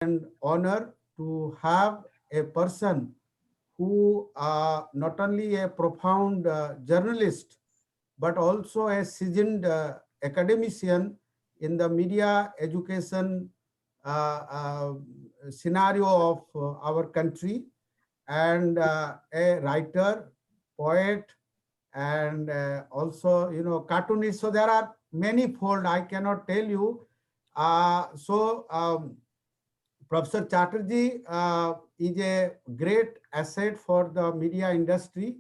and honor to have a person who not only a profound journalist, but also a seasoned academician in the media education scenario of our country, and a writer, poet, and also, cartoonist. So there are many fold, I cannot tell you. Professor Chatterjee is a great asset for the media industry,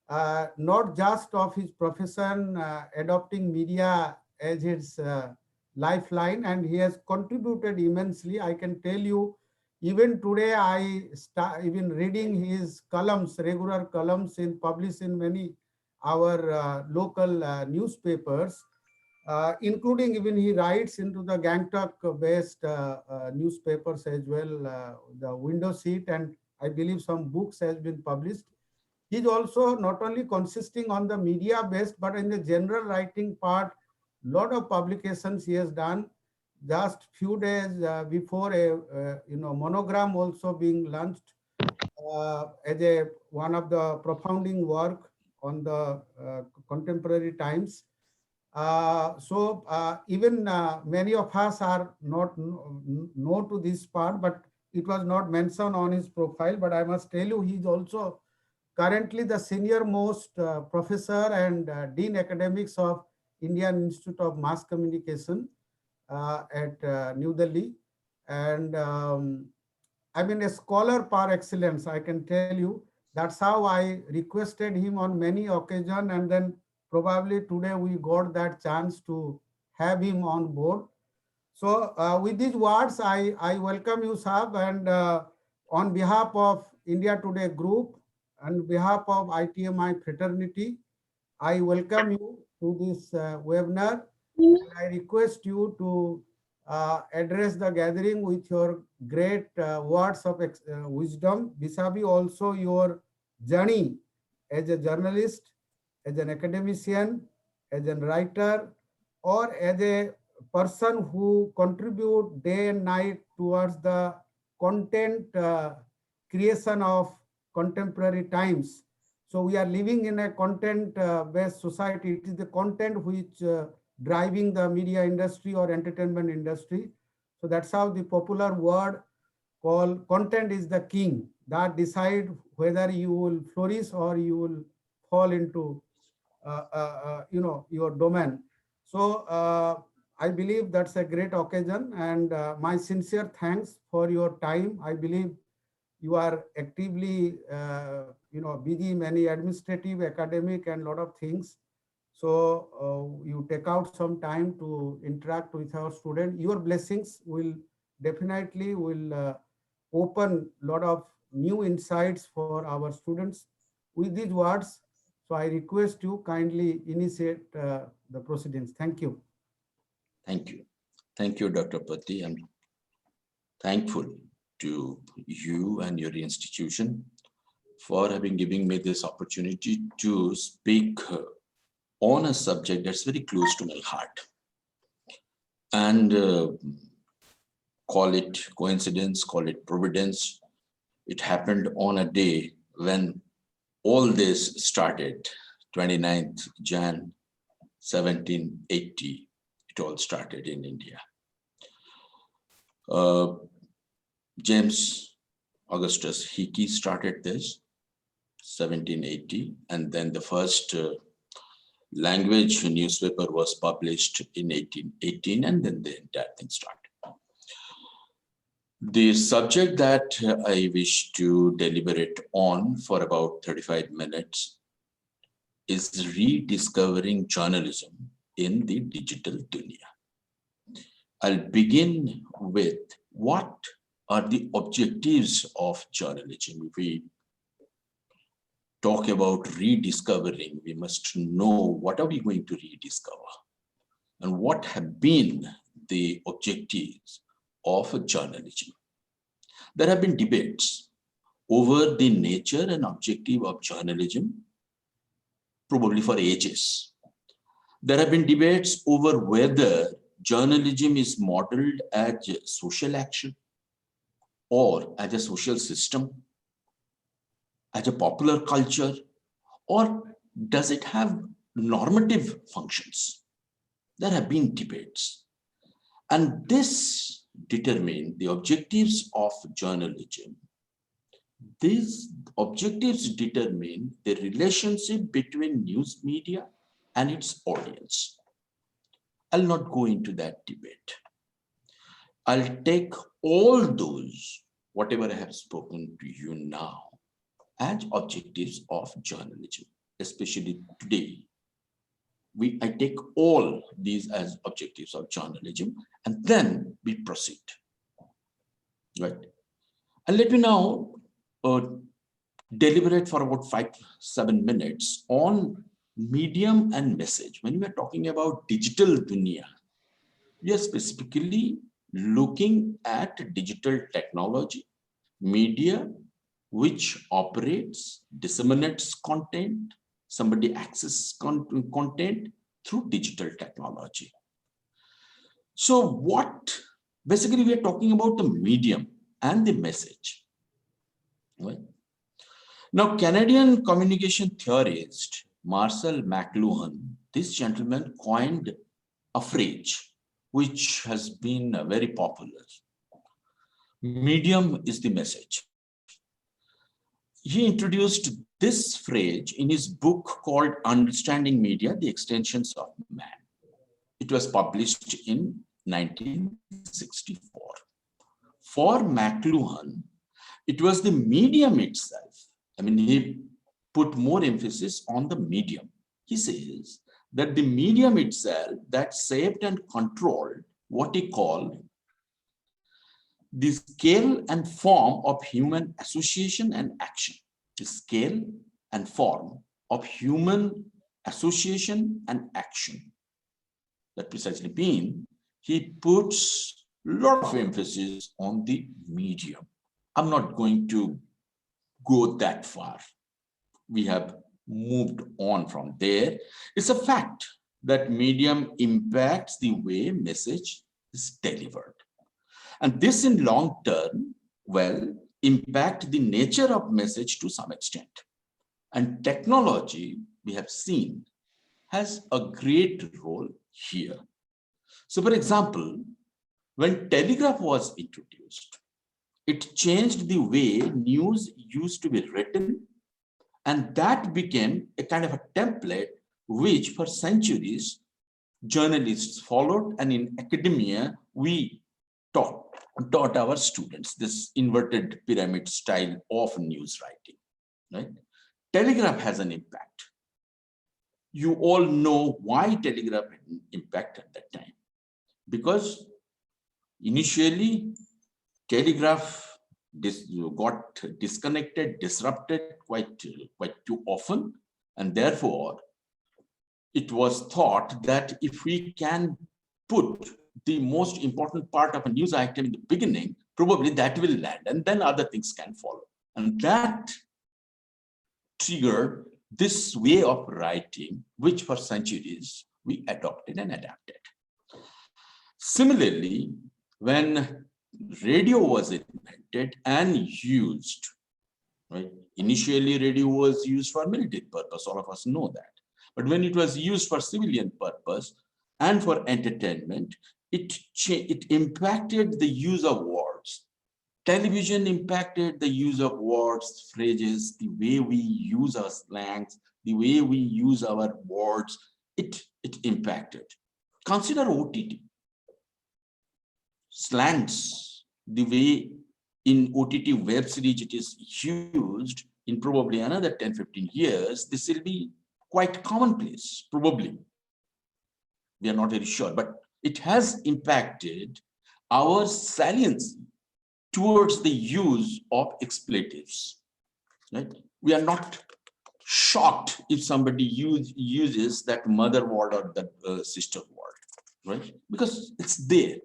not just of his profession, adopting media as his lifeline, and he has contributed immensely. I can tell you, even today, I start even reading his columns, regular columns in published in many our local newspapers, including even he writes into the Gangtok-based newspapers as well, the window seat, and I believe some books has been published. He's also not only consisting on the media based, but in the general writing part, lot of publications he has done. Just few days before a monogram also being launched as a one of the profounding work on the contemporary times. Even many of us are not know to this part, but it was not mentioned on his profile. But I must tell you, he's also currently the senior most professor and dean academics of Indian Institute of Mass Communication at New Delhi. And I mean, a scholar par excellence, I can tell you. That's how I requested him on many occasions, and then probably today we got that chance to have him on board. So with these words, I welcome you, Saab, and on behalf of India Today Group, on behalf of ITMI fraternity, I welcome you to this webinar. And I request you to address the gathering with your great words of wisdom, vis-a-vis also your journey as a journalist, as an academician, as a writer, or as a person who contribute day and night towards the content creation of contemporary times. So we are living in a content-based society. It is the content which driving the media industry or entertainment industry. So that's how the popular word called content is the king that decide whether you will flourish or you will fall into your domain. So I believe that's a great occasion, and my sincere thanks for your time. I believe you are actively busy, many administrative, academic, and lot of things. So you take out some time to interact with our student. Your blessings will definitely open a lot of new insights for our students. With these words, so I request you kindly initiate the proceedings. Thank you. Thank you. Thank you, Dr. Patti. I'm thankful to you and your institution for having given me this opportunity to speak on a subject that's very close to my heart. And call it coincidence, call it providence. It happened on a day when all this started, 29th Jan 1780. It all started in India. James Augustus Hickey started this 1780, and then the first language newspaper was published in 1818, and then the entire thing started. The subject that I wish to deliberate on for about 35 minutes is rediscovering journalism in the digital Duniya. I'll begin with what are the objectives of journalism. If we talk about rediscovering, we must know what are we going to rediscover and what have been the objectives of journalism. There have been debates over the nature and objective of journalism, probably for ages. There have been debates over whether journalism is modeled as social action or as a social system, as a popular culture, or does it have normative functions? There have been debates, and this determine the objectives of journalism. These objectives determine the relationship between news media and its audience. I'll not go into that debate. I'll take all those, whatever I have spoken to you now, as objectives of journalism, especially today. I take all these as objectives of journalism, and then we proceed. Right. And let me now deliberate for about 5-7 minutes on medium and message. When we are talking about digital Duniya, we are specifically looking at digital technology, media, which operates, disseminates content, somebody accesses content through digital technology. So basically we are talking about the medium and the message. Right? Now, Canadian communication theorist Marcel McLuhan, this gentleman coined a phrase which has been very popular. Medium is the message. He introduced this phrase in his book called Understanding Media, The Extensions of Man. It was published in 1964. For McLuhan, it was the medium itself. I mean, he put more emphasis on the medium. He says that the medium itself that shaped and controlled what he called the scale and form of human association and action. The scale and form of human association and action. That precisely means he puts a lot of emphasis on the medium. I'm not going to go that far. We have moved on from there. It's a fact that medium impacts the way message is delivered. And this in long term, impact the nature of message to some extent. And technology, we have seen, has a great role here. So for example, when telegraph was introduced, it changed the way news used to be written, and that became a kind of a template which for centuries journalists followed, and in academia we taught our students this inverted pyramid style of news writing. Right? Telegraph has an impact. You all know why telegraph had an impact at that time. Because initially, telegraph got disconnected, disrupted quite too often, and therefore it was thought that if we can put the most important part of a news item in the beginning, probably that will land, and then other things can follow. And that triggered this way of writing, which for centuries we adopted and adapted. Similarly, when radio was invented and used, right? Initially, radio was used for military purpose, all of us know that. But when it was used for civilian purpose and for entertainment, it impacted the use of words. Television impacted the use of words, phrases, the way we use our slangs, the way we use our words, it impacted. Consider OTT. Slangs, the way in OTT web series it is used, in probably another 10-15 years, this will be quite commonplace, probably. We are not very sure, but it has impacted our saliency towards the use of expletives. Right? We are not shocked if somebody uses that mother word or that sister word, right? Because it's there.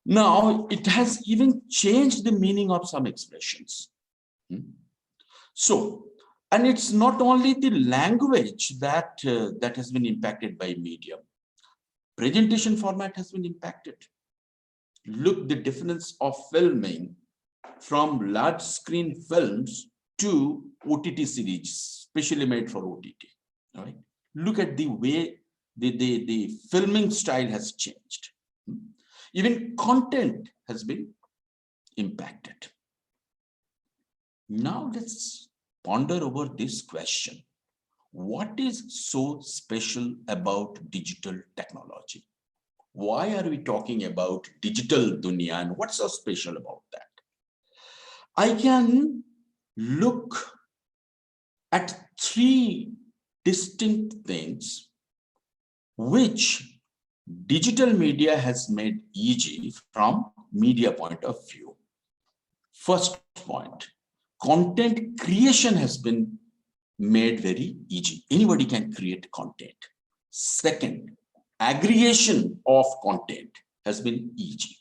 Now, it has even changed the meaning of some expressions. So, and it's not only the language that has been impacted by media. Presentation format has been impacted. Look, the difference of filming from large screen films to OTT series, specially made for OTT. All right. Look at the way the filming style has changed. Even content has been impacted. Now let's ponder over this question. What is so special about digital technology? Why are we talking about digital Duniya and what's so special about that? I can look at three distinct things which digital media has made easy from media point of view. First point, content creation has been made very easy. Anybody can create content. Second, aggregation of content has been easy.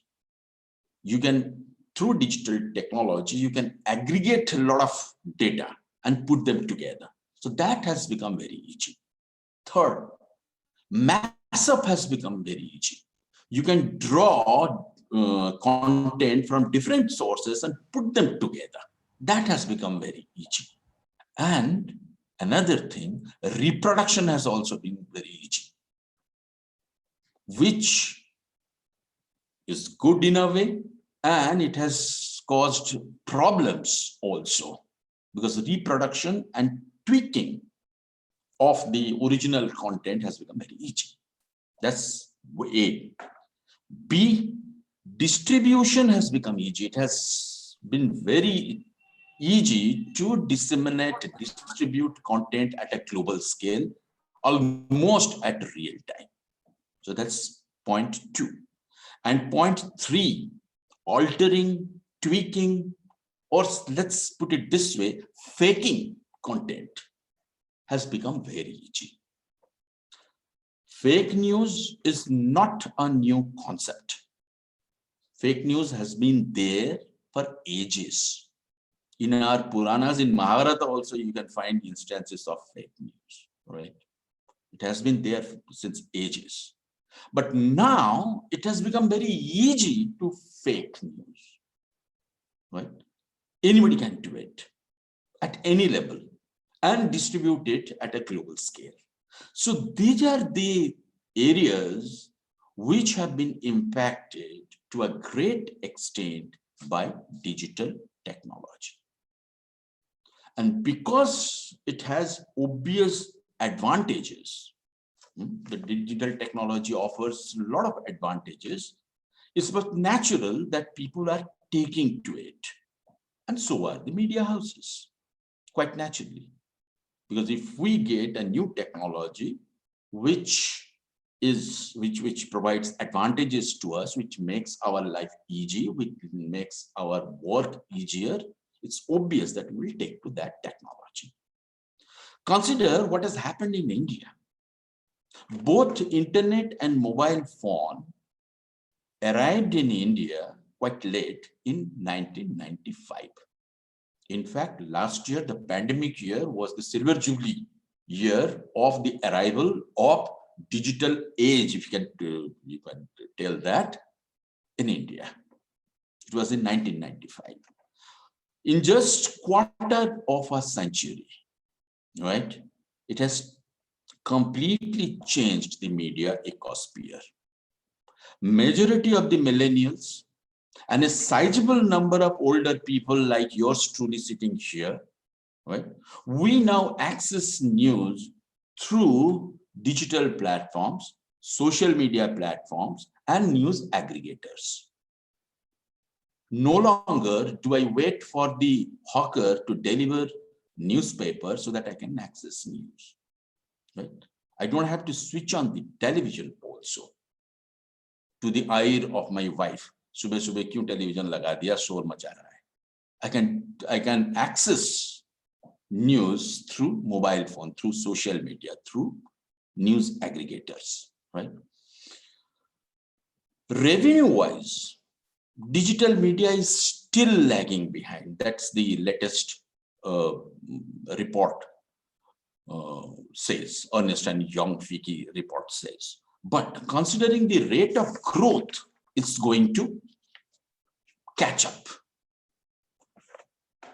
You can, through digital technology, you can aggregate a lot of data and put them together. So that has become very easy. Third, mass up has become very easy. You can draw content from different sources and put them together. That has become very easy. And another thing, reproduction has also been very easy, which is good in a way, and it has caused problems also, because reproduction and tweaking of the original content has become very easy. That's A. B, distribution has become easy. It has been very easy to disseminate, distribute content at a global scale, almost at real time. So that's point 2. And point 3, altering, tweaking, or let's put it this way, faking content has become very easy. Fake news is not a new concept. Fake news has been there for ages. In our Puranas, in Mahabharata also, you can find instances of fake news, right? It has been there since ages. But now it has become very easy to fake news, right? Anybody can do it at any level and distribute it at a global scale. So these are the areas which have been impacted to a great extent by digital technology. And because it has obvious advantages, the digital technology offers a lot of advantages, it's but natural that people are taking to it. And so are the media houses, quite naturally. Because if we get a new technology which provides advantages to us, which makes our life easy, which makes our work easier, it's obvious that we'll take to that technology. Consider what has happened in India. Both internet and mobile phone arrived in India quite late in 1995. In fact, last year, the pandemic year, was the silver jubilee year of the arrival of digital age, if you can tell that, in India. It was in 1995. In just quarter of a century, right? It has completely changed the media ecosphere. Majority of the millennials and a sizable number of older people like yours truly sitting here, right? We now access news through digital platforms, social media platforms, and news aggregators. No longer do I wait for the hawker to deliver newspaper so that I can access news, right? I don't have to switch on the television also to the ire of my wife. सुबह सुबह क्यों television लगा दिया, शोर मचा रहा है. I can access news through mobile phone, through social media, through news aggregators, right? Revenue wise, digital media is still lagging behind. That's the latest report says, Ernst and Young Fiki report says. But considering the rate of growth, it's going to catch up.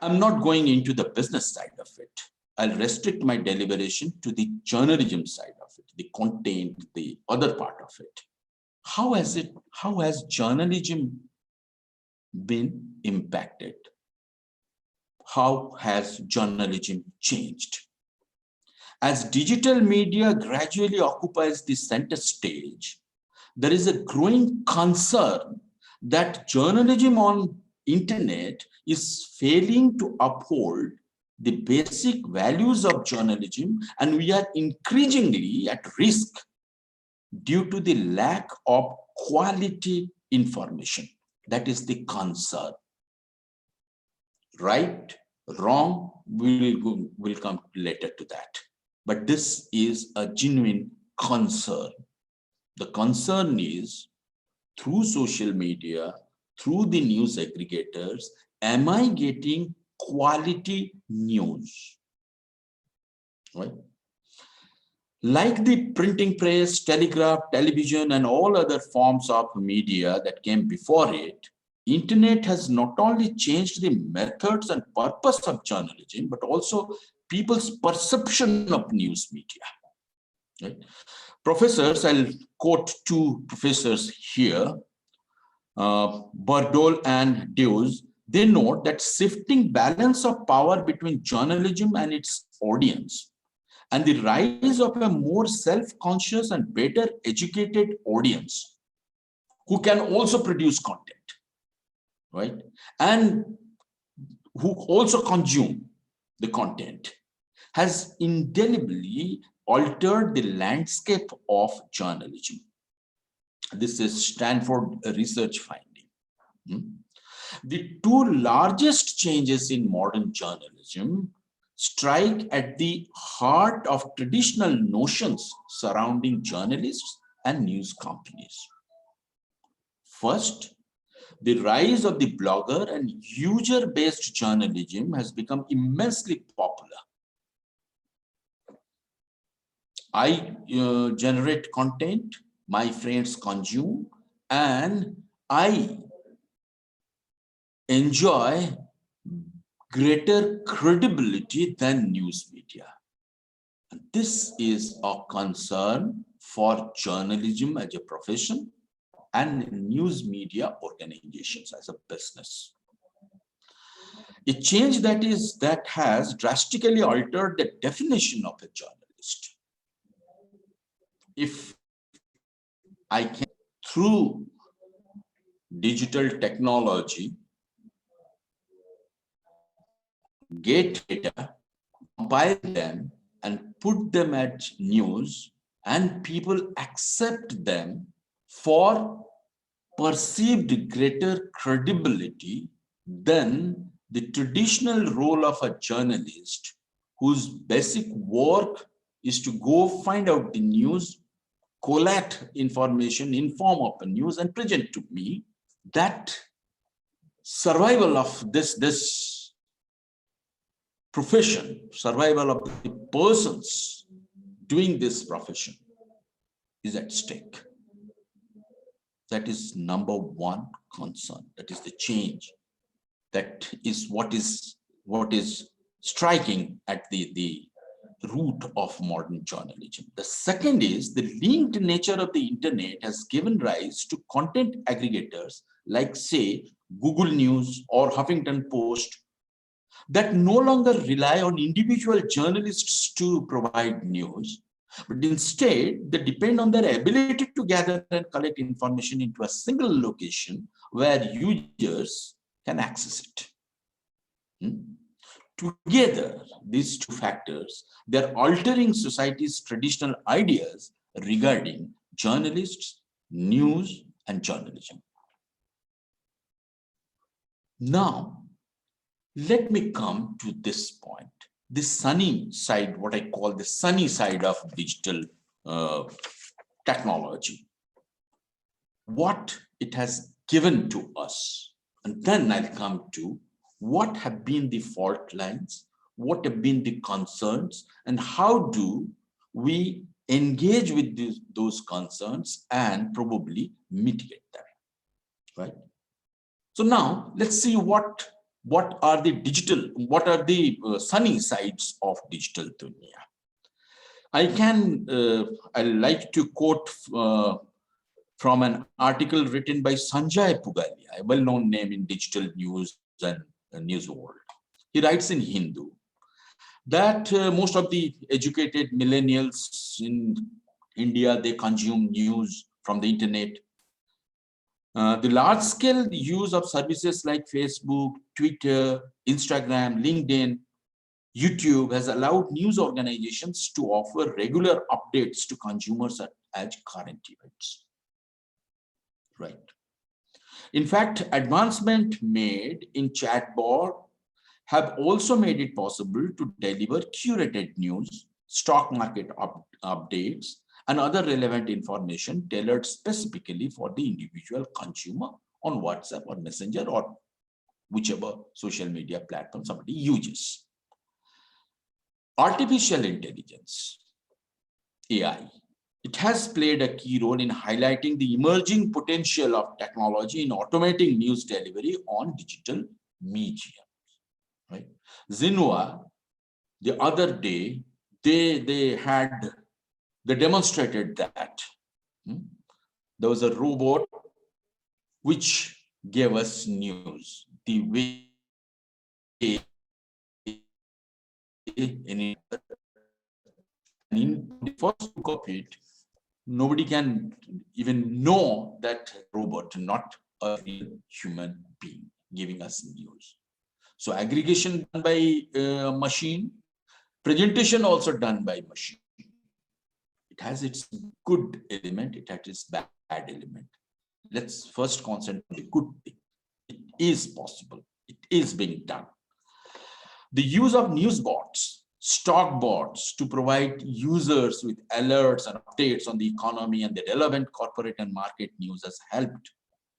I'm not going into the business side of it. I'll restrict my deliberation to the journalism side of it, the content, the other part of it. How has journalism been impacted? How has journalism changed? As digital media gradually occupies the center stage, there is a growing concern that journalism on internet is failing to uphold the basic values of journalism, and we are increasingly at risk due to the lack of quality information. That is the concern. Right, wrong, we'll come later to that. But this is a genuine concern. The concern is, through social media, through the news aggregators, am I getting quality news? Right? Like the printing press, telegraph, television, and all other forms of media that came before it, internet has not only changed the methods and purpose of journalism, but also people's perception of news media. Right? Professors, I'll quote two professors here, Bardol and Deus. They note that shifting balance of power between journalism and its audience, and the rise of a more self-conscious and better educated audience who can also produce content, right? And who also consume the content, has indelibly altered the landscape of journalism. This is Stanford research finding. The two largest changes in modern journalism strike at the heart of traditional notions surrounding journalists and news companies. First, the rise of the blogger and user-based journalism has become immensely popular. I generate content, my friends consume, and I enjoy greater credibility than news media. And this is a concern for journalism as a profession and news media organizations as a business. A change that has drastically altered the definition of a journalist. If I can, through digital technology, get data, compile them, and put them at news, and people accept them for perceived greater credibility than the traditional role of a journalist, whose basic work is to go find out the news, collect information in form of a news, and present to me. That survival of this profession, survival of the persons doing this profession is at stake. That is number one concern. That is the change. That is what is striking at the root of modern journalism. The second is the linked nature of the internet has given rise to content aggregators like, say, Google News or Huffington Post, that no longer rely on individual journalists to provide news, but instead they depend on their ability to gather and collect information into a single location where users can access it. Together, these two factors, they're altering society's traditional ideas regarding journalists, news, and journalism. Now, let me come to this point, the sunny side, what I call the sunny side of digital technology, what it has given to us. And then I'll come to what have been the fault lines, what have been the concerns, and how do we engage with those concerns and probably mitigate them, right? So now let's see what what are the sunny sides of digital dunya. I like to quote from an article written by Sanjay Pugalia, a well-known name in digital news and news world. He writes in Hindu that most of the educated millennials in India, they consume news from the internet. The large-scale use of services like Facebook, Twitter, Instagram, LinkedIn, YouTube has allowed news organizations to offer regular updates to consumers at current events. Right. In fact, advancement made in chatbot have also made it possible to deliver curated news, stock market updates, and other relevant information tailored specifically for the individual consumer on WhatsApp or Messenger or whichever social media platform somebody uses. Artificial intelligence, AI, it has played a key role in highlighting the emerging potential of technology in automating news delivery on digital media. Right? Xinhua, the other day, they demonstrated that there was a robot which gave us news. The way in the first look of it, nobody can even know that robot, not a real human being giving us news. So aggregation done by machine, presentation also done by machine. It has its good element, it has its bad element. Let's first concentrate on the good thing. It is possible, it is being done. The use of news bots, stock bots to provide users with alerts and updates on the economy and the relevant corporate and market news has helped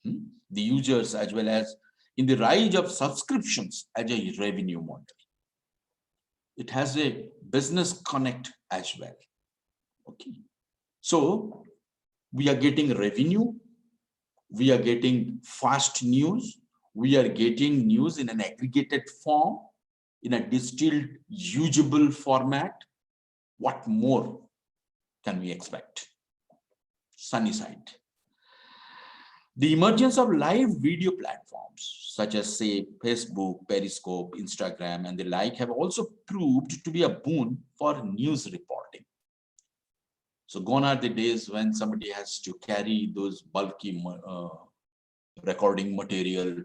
the users, as well as in the rise of subscriptions as a revenue model. It has a business connect as well. Okay. So we are getting revenue, we are getting fast news, we are getting news in an aggregated form, in a distilled, usable format. What more can we expect? Sunny side. The emergence of live video platforms, such as, say, Facebook, Periscope, Instagram, and the like, have also proved to be a boon for news reporting. So gone are the days when somebody has to carry those bulky recording material,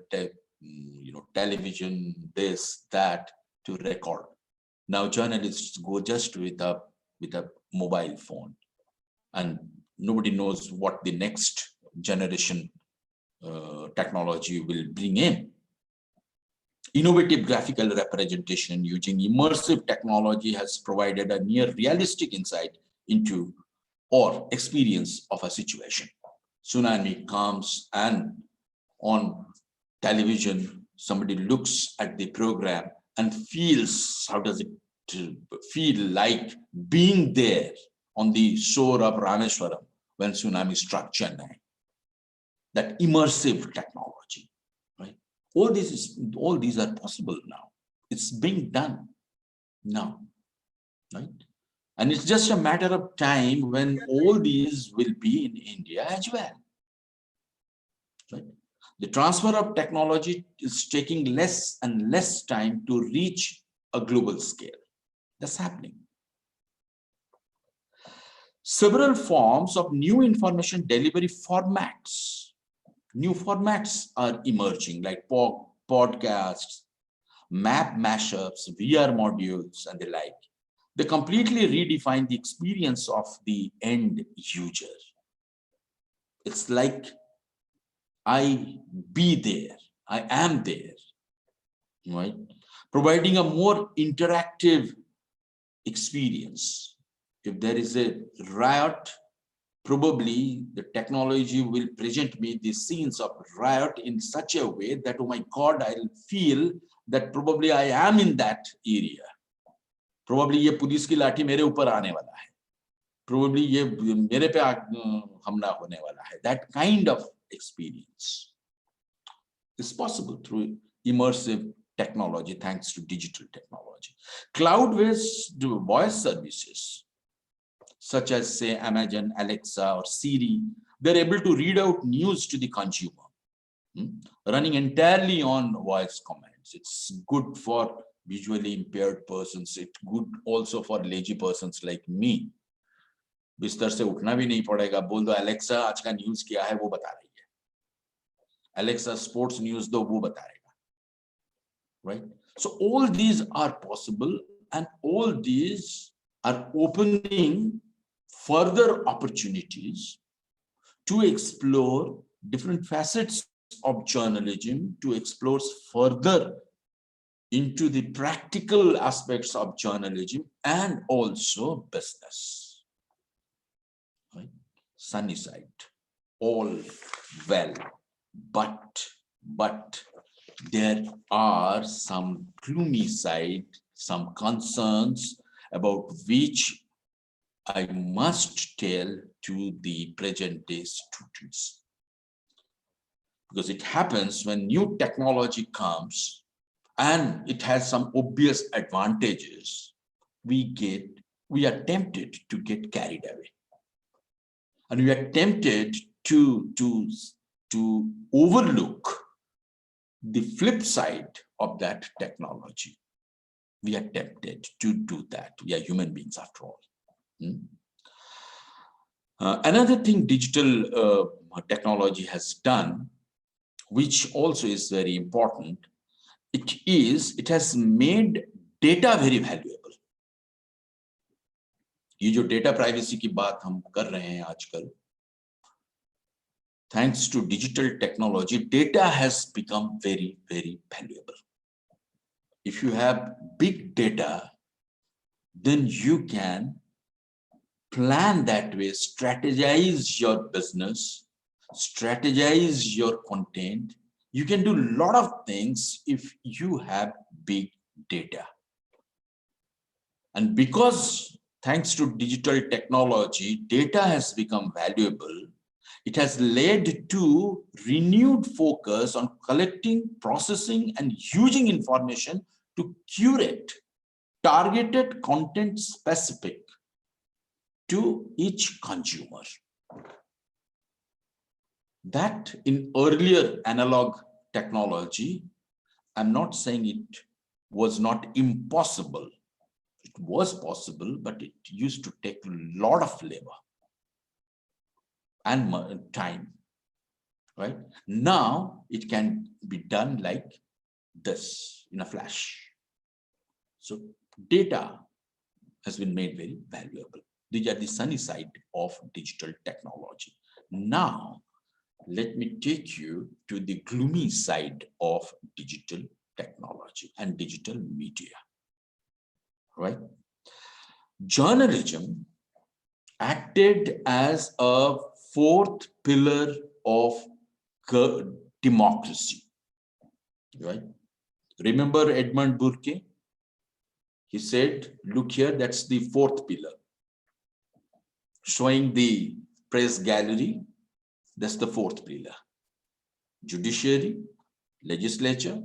television, this, that, to record. Now journalists go just with a mobile phone, and nobody knows what the next generation technology will bring in. Innovative graphical representation using immersive technology has provided a near realistic insight into or experience of a situation. Tsunami comes, and on television, somebody looks at the program and feels, how does it feel like being there on the shore of Rameswaram when tsunami struck Chennai. That immersive technology, right? All these are possible now. It's being done now, right? And it's just a matter of time when all these will be in India as well, right? The transfer of technology is taking less and less time to reach a global scale. That's happening. Several forms of new information delivery formats, new formats are emerging, like podcasts, map mashups, VR modules, and the like. They completely redefine the experience of the end user. It's like I be there, I am there, right? Providing a more interactive experience. If there is a riot, probably the technology will present me the scenes of riot in such a way that, oh my God, I'll feel that probably I am in that area. Probably ये police की लाठी मेरे ऊपर आने वाला है. Probably ये मेरे पे हमला होने वाला है. That kind of experience is possible through immersive technology, thanks to digital technology. Cloud-based voice services, such as say Amazon, Alexa, or Siri, they're able to read out news to the consumer, running entirely on voice commands. It's good for visually impaired persons. It's good also for lazy persons like me. बिस्तर से उठना भी नहीं पड़ेगा, बोल दो Alexa आज का न्यूज़ क्या है वो बता रही है, एलेक्सा स्पोर्ट्स न्यूज़ दो वो बता रहेगा, right? So all these are possible, and all these are opening further opportunities to explore different facets of journalism, to explore further into the practical aspects of journalism and also business. Right? Sunny side, all well, but there are some gloomy side, some concerns about which I must tell to the present day students. Because it happens when new technology comes and it has some obvious advantages, we are tempted to get carried away. And we are tempted to overlook the flip side of that technology. We are tempted to do that. We are human beings after all. Another thing digital technology has done, which also is very important, it has made data very valuable. ये जो data privacy की बात हम कर रहे हैं आजकल, thanks to digital technology, data has become very, very valuable. If you have big data, then you can plan that way, strategize your business, strategize your content. You can do a lot of things if you have big data. And because thanks to digital technology, data has become valuable, it has led to renewed focus on collecting, processing, and using information to curate targeted content specific to each consumer. That in earlier analog technology, I'm not saying it was not impossible. It was possible, but it used to take a lot of labor and time, right? Now it can be done like this in a flash. So data has been made very valuable. These are the sunny side of digital technology. Now, let me take you to the gloomy side of digital technology and digital media, right? Journalism acted as a fourth pillar of democracy, right? Remember Edmund Burke? He said, look here, that's the fourth pillar. Showing the press gallery, that's the fourth pillar. Judiciary, legislature,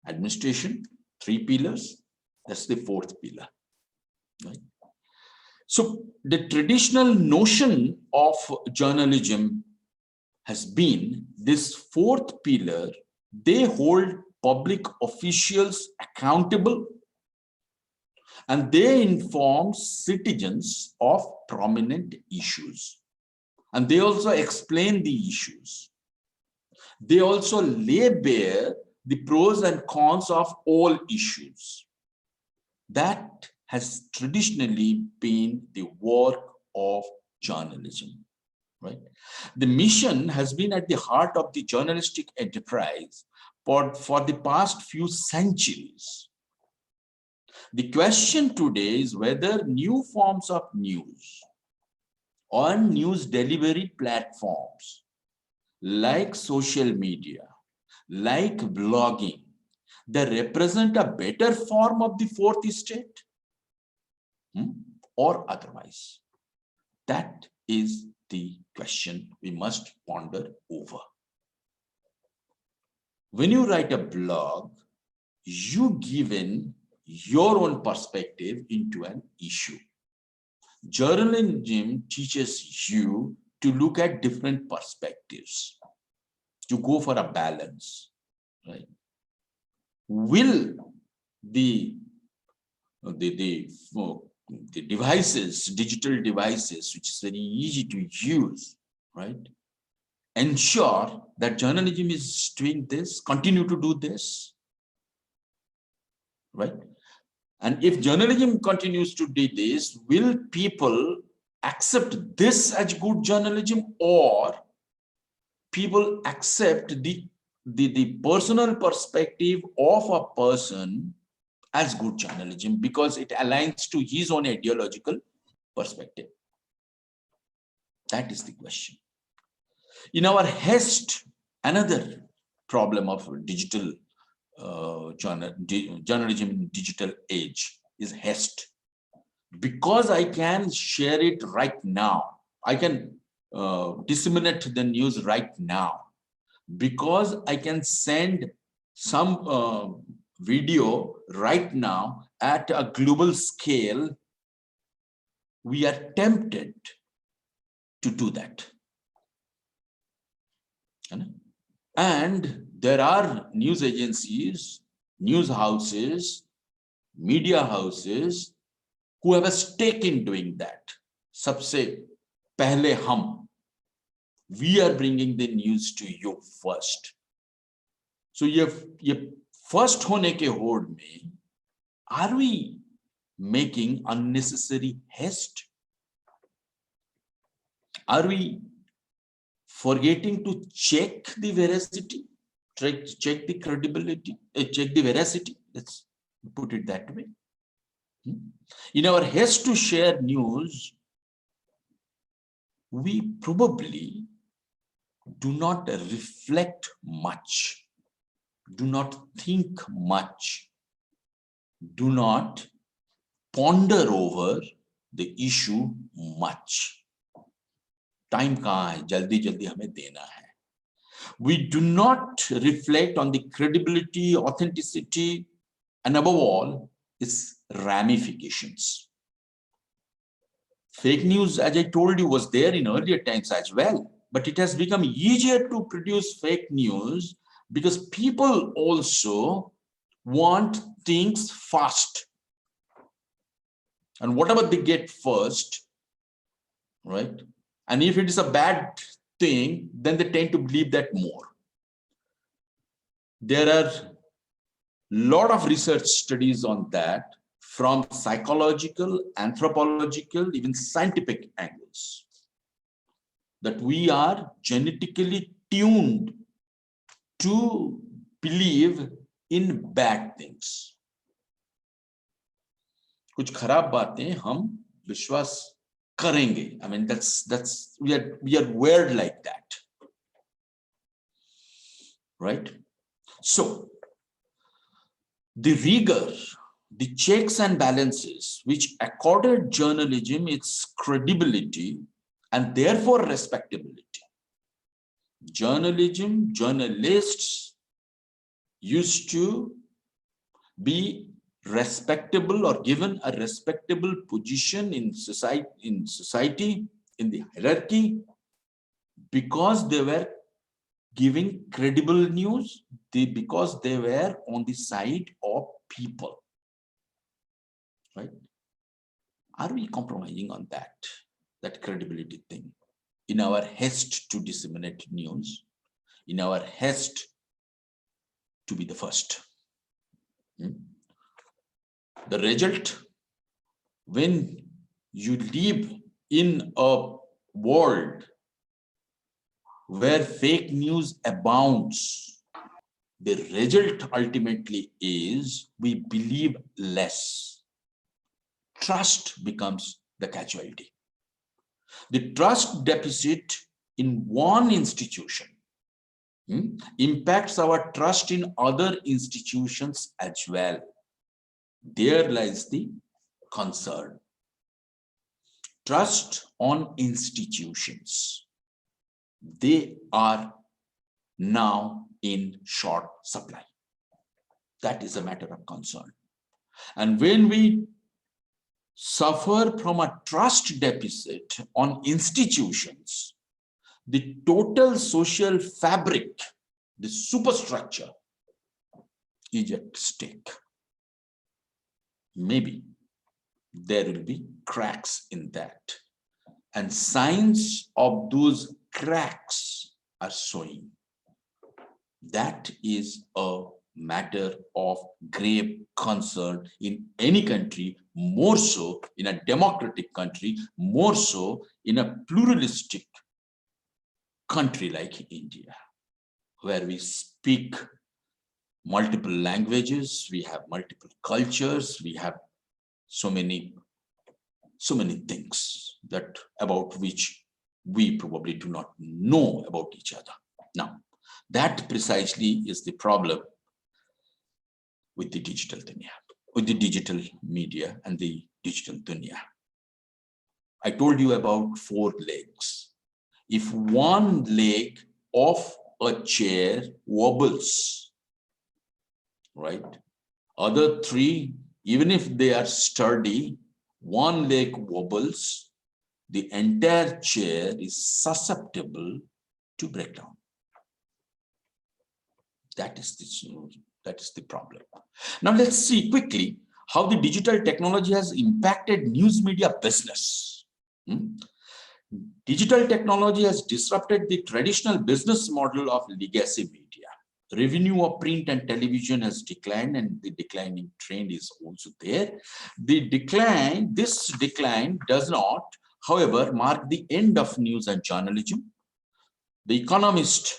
administration, three pillars, that's the fourth pillar. Right? So the traditional notion of journalism has been this fourth pillar. They hold public officials accountable and they inform citizens of prominent issues. And they also explain the issues. They also lay bare the pros and cons of all issues. That has traditionally been the work of journalism, right? The mission has been at the heart of the journalistic enterprise for the past few centuries. The question today is whether new forms of news on news delivery platforms like social media, like blogging, they represent a better form of the fourth estate or otherwise. That is the question we must ponder over. When you write a blog, you given your own perspective into an issue. Journalism teaches you to look at different perspectives, to go for a balance, right? Will the devices, digital devices, which is very easy to use, right, ensure that journalism is doing this, continue to do this, right? And if journalism continues to do this, will people accept this as good journalism, or people accept the personal perspective of a person as good journalism because it aligns to his own ideological perspective? That is the question. In our haste, another problem of digital journalism in digital age is haste. Because I can share it right now, I can disseminate the news right now, because I can send some video right now at a global scale, we are tempted to do that. And there are news agencies, news houses, media houses who have a stake in doing that. Sabse pehle hum. We are bringing the news to you first. So ye first hone ke horde mein, are we making unnecessary haste? Are we forgetting to check the veracity, check the credibility, check the veracity? Let's put it that way. In our haste to share news, we probably do not reflect much, do not think much, do not ponder over the issue much. Time kahan hai, jaldi jaldi hame dena hai. We do not reflect on the credibility, authenticity, and above all, its ramifications. Fake news, as I told you, was there in earlier times as well, but it has become easier to produce fake news because people also want things fast. And whatever they get first, right? And if it is a bad thing, then they tend to believe that more. There are a lot of research studies on that from psychological, anthropological, even scientific angles, that we are genetically tuned to believe in bad things. कुछ खराब बातें हम विश्वास करेंगे. I mean, that's we are wired like that, right? So the rigor, the checks and balances which accorded journalism its credibility and therefore respectability. Journalists used to be respectable or given a respectable position in society, in the hierarchy, because they were giving credible news, because they were on the side of people, right? Are we compromising on that credibility thing in our haste to disseminate news, in our haste to be the first? The result, when you live in a world where fake news abounds, the result ultimately is we believe less. Trust becomes the casualty. The trust deficit in one institution impacts our trust in other institutions as well. There lies the concern. Trust on institutions. They are now in short supply. That is a matter of concern. And when we suffer from a trust deficit on institutions, the total social fabric, the superstructure, is at stake. Maybe there will be cracks in that. And signs of those cracks are showing. That is a matter of grave concern in any country, more so in a democratic country, more so in a pluralistic country like India, where we speak multiple languages, we have multiple cultures, we have so many things that about which we probably do not know about each other. Now, that precisely is the problem with the digital dunya, with the digital media and the digital dunya. I told you about 4 legs. If one leg of a chair wobbles, right? Other 3, even if they are sturdy, one leg wobbles, the entire chair is susceptible to breakdown. That is the problem. Now let's see quickly how the digital technology has impacted news media business. Digital technology has disrupted the traditional business model of legacy media. Revenue of print and television has declined, and the declining trend is also there. This decline does not, however, mark the end of news and journalism. The Economist,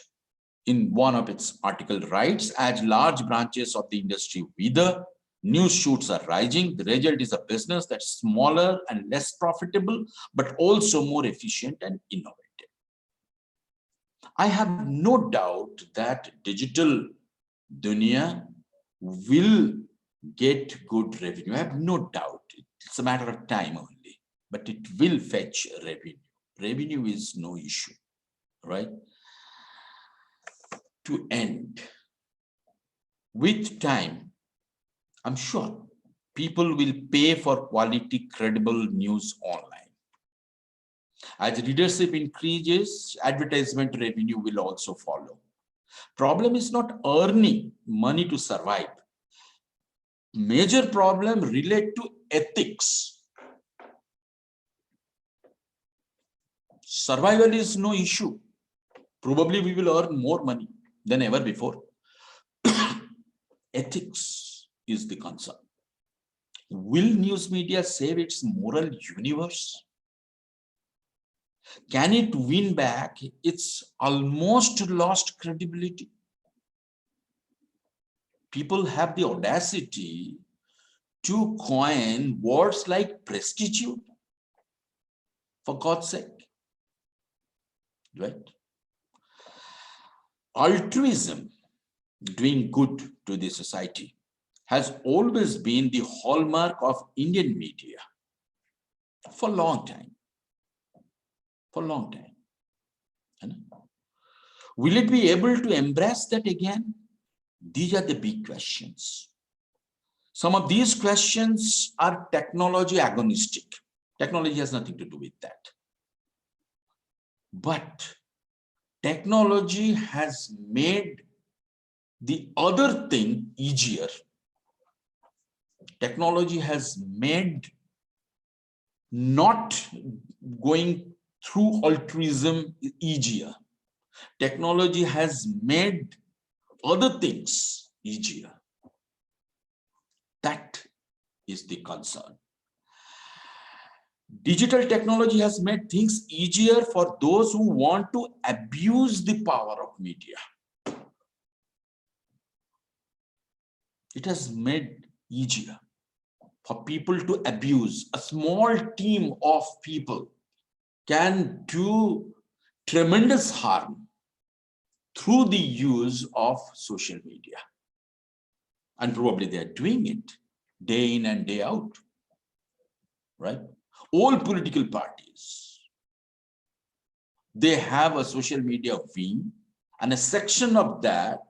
in one of its articles, writes, as large branches of the industry wither, news shoots are rising. The result is a business that's smaller and less profitable, but also more efficient and innovative. I have no doubt that digital dunya will get good revenue. I have no doubt. It's a matter of time only, but it will fetch revenue. Revenue is no issue, right? To end, with time, I'm sure people will pay for quality, credible news online. As readership increases, advertisement revenue will also follow. Problem is not earning money to survive. Major problem relate to ethics. Survival is no issue. Probably we will earn more money than ever before. Ethics is the concern. Will news media save its moral universe? Can it win back its almost lost credibility? People have the audacity to coin words like prostitute, for God's sake, right? Altruism, doing good to the society, has always been the hallmark of Indian media for a long time. For a long time. Will it be able to embrace that again? These are the big questions. Some of these questions are technology agnostic. Technology has nothing to do with that. But technology has made the other thing easier. Technology has made not going through altruism easier. Technology has made other things easier. That is the concern. Digital technology has made things easier for those who want to abuse the power of media. It has made easier for people to abuse. A small team of people can do tremendous harm through the use of social media. And probably they are doing it day in and day out, right? All political parties, they have a social media wing, and a section of that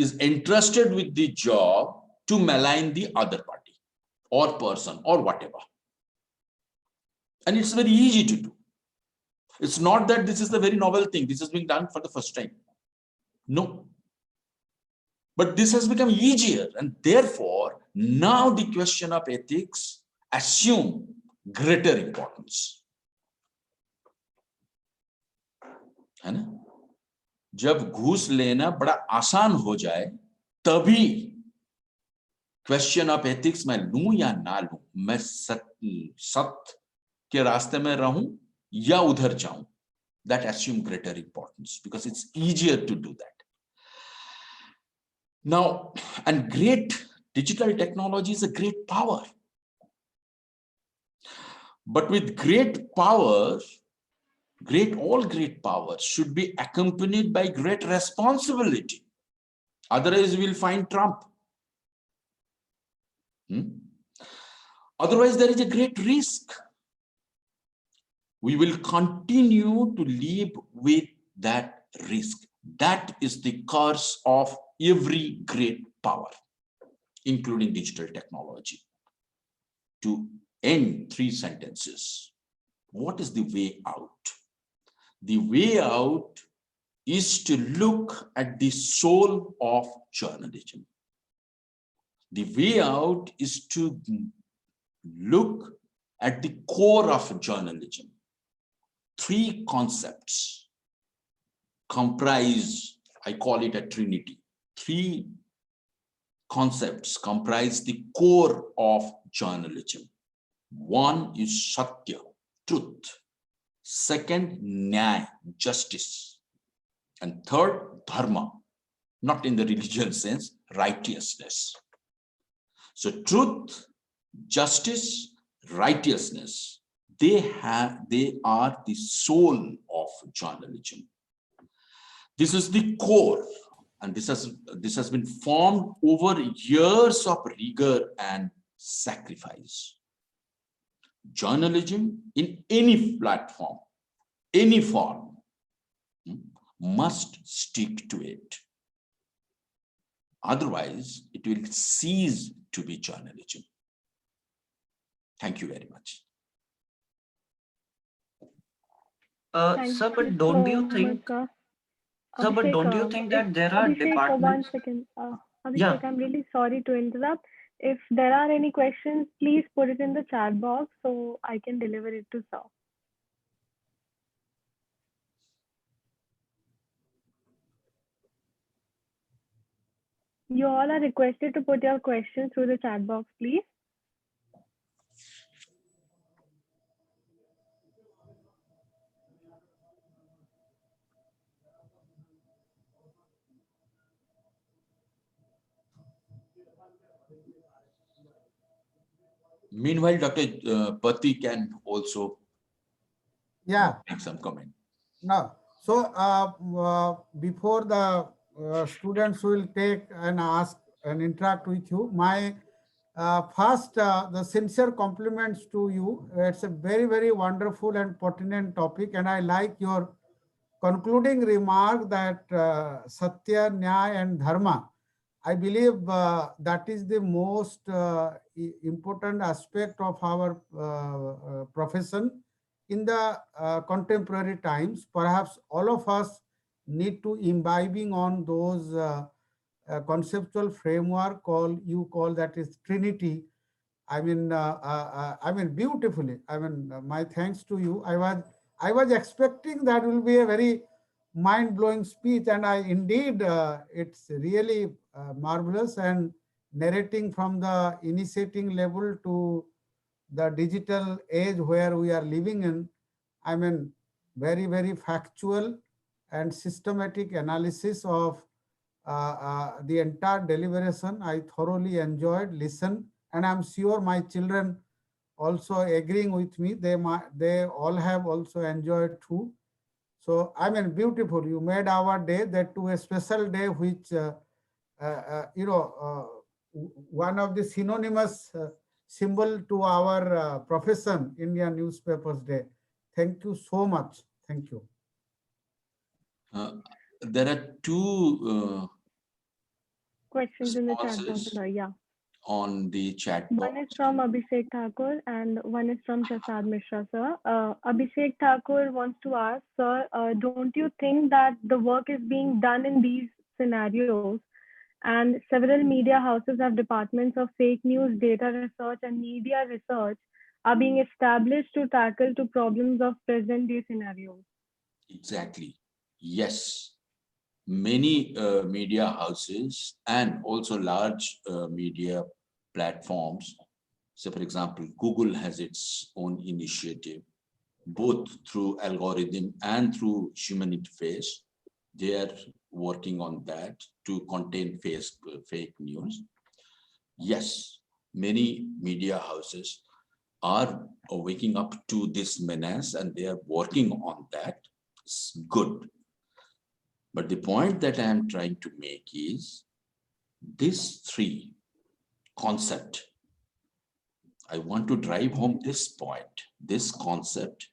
is entrusted with the job to malign the other party or person or whatever. And it's very easy to do. It's not that this is the very novel thing. This is being done for the first time. No. But this has become easier. And therefore, now the question of ethics assume greater importance. है ना? जब घूस लेना बड़ा आसान हो जाए, तभी क्वेश्चन ऑफ एथिक्स मैं लूं या ना लूं, मैं सत्य के रास्ते में रहूं या उधर जाऊं, that assume greater importance because it's easier to do that. Now, and great digital technology is a great power. But with great power, all great powers should be accompanied by great responsibility. Otherwise, we'll find Trump. Otherwise, there is a great risk. We will continue to live with that risk. That is the curse of every great power, including digital technology. To end 3 sentences, what is the way out? The way out is to look at the soul of journalism. The way out is to look at the core of journalism. 3 concepts comprise, I call it a trinity. 3 concepts comprise the core of journalism. 1 is satya, truth. 2nd, nyaya, justice. And 3rd, dharma, not in the religious sense, righteousness. So truth, justice, righteousness, they are the soul of journalism. This is the core, and this has been formed over years of rigor and sacrifice. Journalism in any platform, any form, must stick to it. Otherwise, it will cease to be journalism. Thank you very much. Sir, but don't you think, sir, but don't you think that there are departments? 1 second. Abhishek, Yeah. I'm really sorry to interrupt. If there are any questions, please put it in the chat box so I can deliver it to sir. You all are requested to put your questions through the chat box, please. Meanwhile, Dr. Pati can also make some comment. No. So before the students will take and ask and interact with you, my first, the sincere compliments to you. It's a very, very wonderful and pertinent topic. And I like your concluding remark that Satya, Nyaya and Dharma, I believe that is the most important aspect of our profession in the contemporary times. Perhaps all of us need to imbibing on those conceptual framework you call that is Trinity. I mean, beautifully. I mean, my thanks to you. I was expecting that will be a very mind-blowing speech, and I indeed it's really marvelous and narrating from the initiating level to the digital age where we are living in. I mean, very, very factual and systematic analysis of the entire deliberation. I thoroughly enjoyed, listened, and I'm sure my children also agreeing with me. They all have also enjoyed too. So I mean, beautiful. You made our day that to a special day, which one of the synonymous symbol to our profession, Indian Newspapers Day. Thank you so much. Thank you. There are 2 questions in the chat box responses below. Yeah. on the chat One is box? from Abhishek Thakur and one is from Prasad Mishra, sir. Abhishek Thakur wants to ask, sir, don't you think that the work is being done in these scenarios and several media houses have departments of fake news, data research, and media research are being established to tackle to problems of present day scenarios? Exactly. Yes. Many media houses and also large media platforms. So, for example, Google has its own initiative, both through algorithm and through human interface. They are working on that to contain fake news. Yes, many media houses are waking up to this menace and they are working on that. It's good. But the point that I am trying to make is these three concept. I want to drive home this point, this concept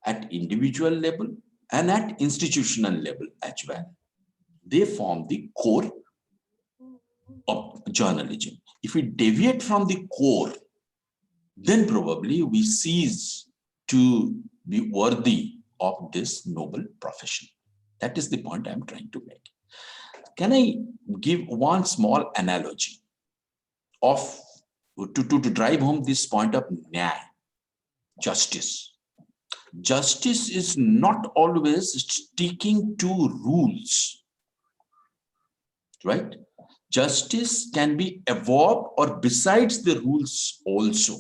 at individual level and at institutional level as well. They form the core of journalism. If we deviate from the core, then probably we cease to be worthy of this noble profession. That is the point I'm trying to make. Can I give one small analogy of to drive home this point of nyaya, justice? Justice is not always sticking to rules, right? Justice can be above or besides the rules also.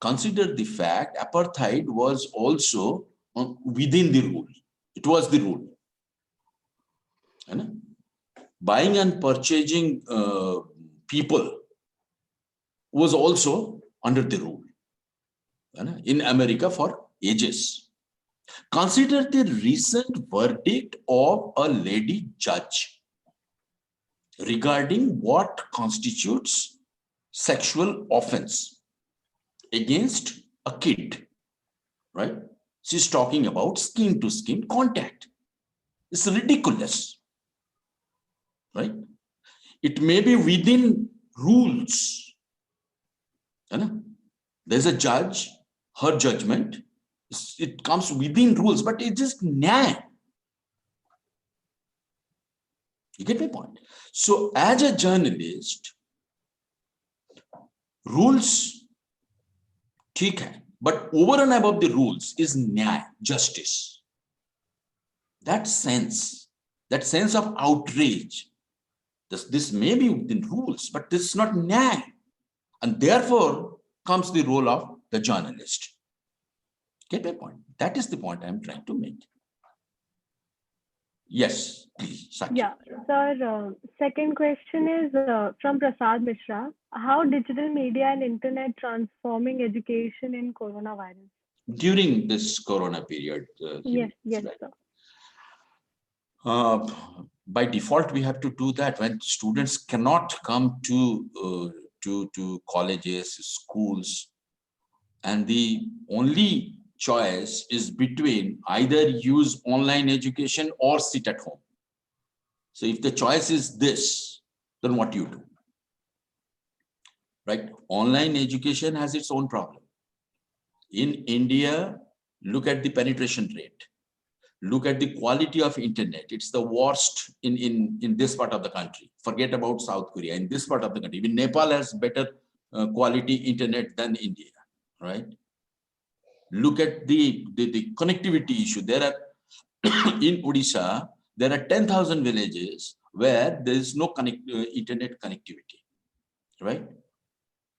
Consider the fact apartheid was also within the rule. It was the rule. Buying and purchasing people was also under the rule in America for ages. Consider the recent verdict of a lady judge regarding what constitutes sexual offense against a kid, right? She's talking about skin to skin contact. It's ridiculous, right? It may be within rules. There's a judge, her judgment, it comes within rules, but it's just nyaya. You get my point? So as a journalist, rules, theek hai, but over and above the rules is nyaya, justice. That sense of outrage, this may be within rules, but this is not nyaya. And therefore comes the role of the journalist. Get my point? That is the point I'm trying to make. Yes, please, Sakshi. Yeah, sir. Second question is from Prasad Mishra. How digital media and internet transforming education in coronavirus? During this corona period. Yes, right? sir. By default, we have to do that when students cannot come to colleges, schools, and the only choice is between either use online education or sit at home. So if the choice is this, then what do you do? Right? Online education has its own problem. In India, look at the penetration rate. Look at the quality of internet. It's the worst in this part of the country. Forget about South Korea. In this part of the country, even Nepal has better quality internet than India, right? Look at the connectivity issue. There are, in Odisha, there are 10,000 villages where there is no internet connectivity, right?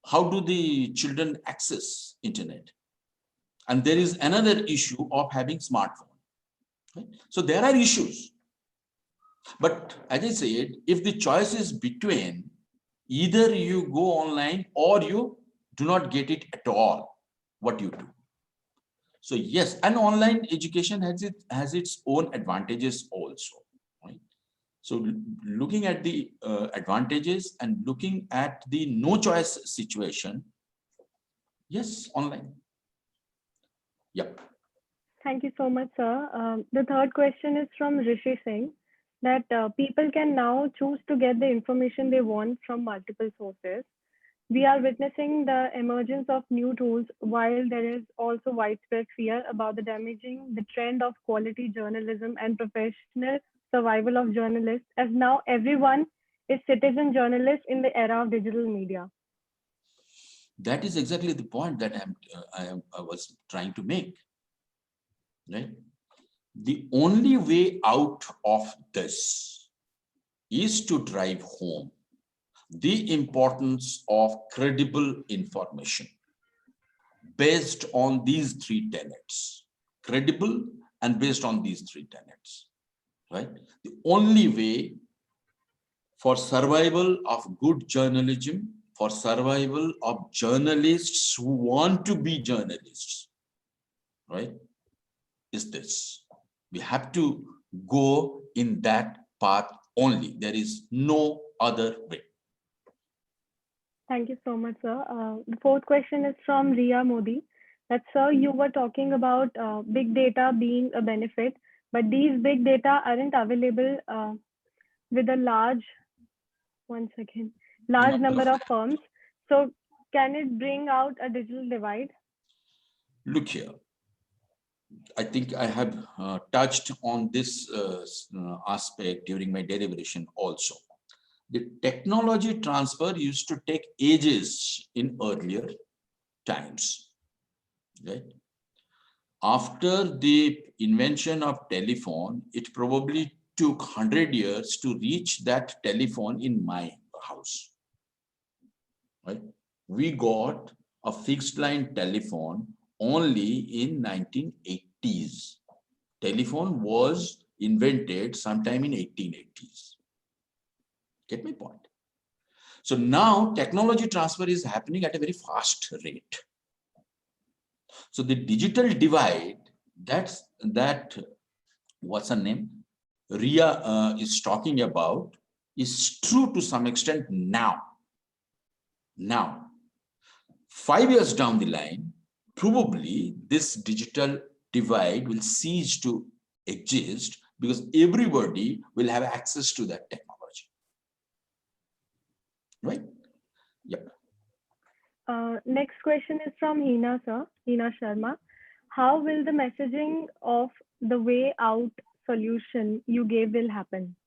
How do the children access internet? And there is another issue of having smartphone. Right? So there are issues. But as I said, if the choice is between either you go online or you do not get it at all, what do you do? So yes, and online education has its own advantages also. Right? So looking at the advantages and looking at the no choice situation, yes, online. Yeah. Thank you so much, sir. The third question is from Rishi Singh. that people can now choose to get the information they want from multiple sources. We are witnessing the emergence of new tools while there is also widespread fear about the damaging the trend of quality journalism and professional survival of journalists, as now everyone is citizen journalists in the era of digital media. That is exactly the point that I was trying to make, right? The only way out of this is to drive home the importance of credible information based on these three tenets. Credible and based on these three tenets, right? The only way for survival of good journalism, for survival of journalists who want to be journalists, right, is this. We have to go in that path only. There is no other way. Thank you so much, sir. The fourth question is from Ria Modi. That, sir, you were talking about big data being a benefit, but these big data aren't available with a large number of firms. So can it bring out a digital divide? Look here. I think I have touched on this aspect during my deliberation also. The technology transfer used to take ages in earlier times, right? After the invention of telephone, it probably took 100 years to reach that telephone in my house, right? We got a fixed line telephone only in 1980s. Telephone was invented sometime in 1880s. Get my point? So now technology transfer is happening at a very fast rate. So the digital divide, what's her name? Ria is talking about is true to some extent now. Now, 5 years down the line, probably this digital divide will cease to exist because everybody will have access to that technology. Right? Yep. Next question is from Hina, sir. Hina Sharma. How will the messaging of the way out solution you gave will happen?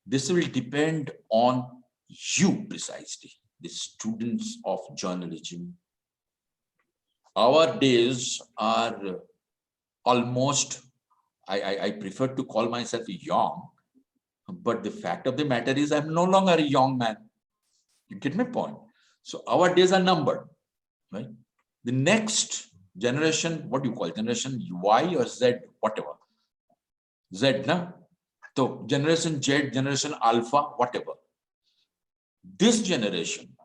This will depend on you precisely, the students of journalism. Our days are almost, I prefer to call myself young, but the fact of the matter is I'm no longer a young man. You get my point? So our days are numbered, right? The next generation, what do you call it? Generation Y or Z, whatever. Z, na? So generation Z, generation Alpha, whatever. This generation,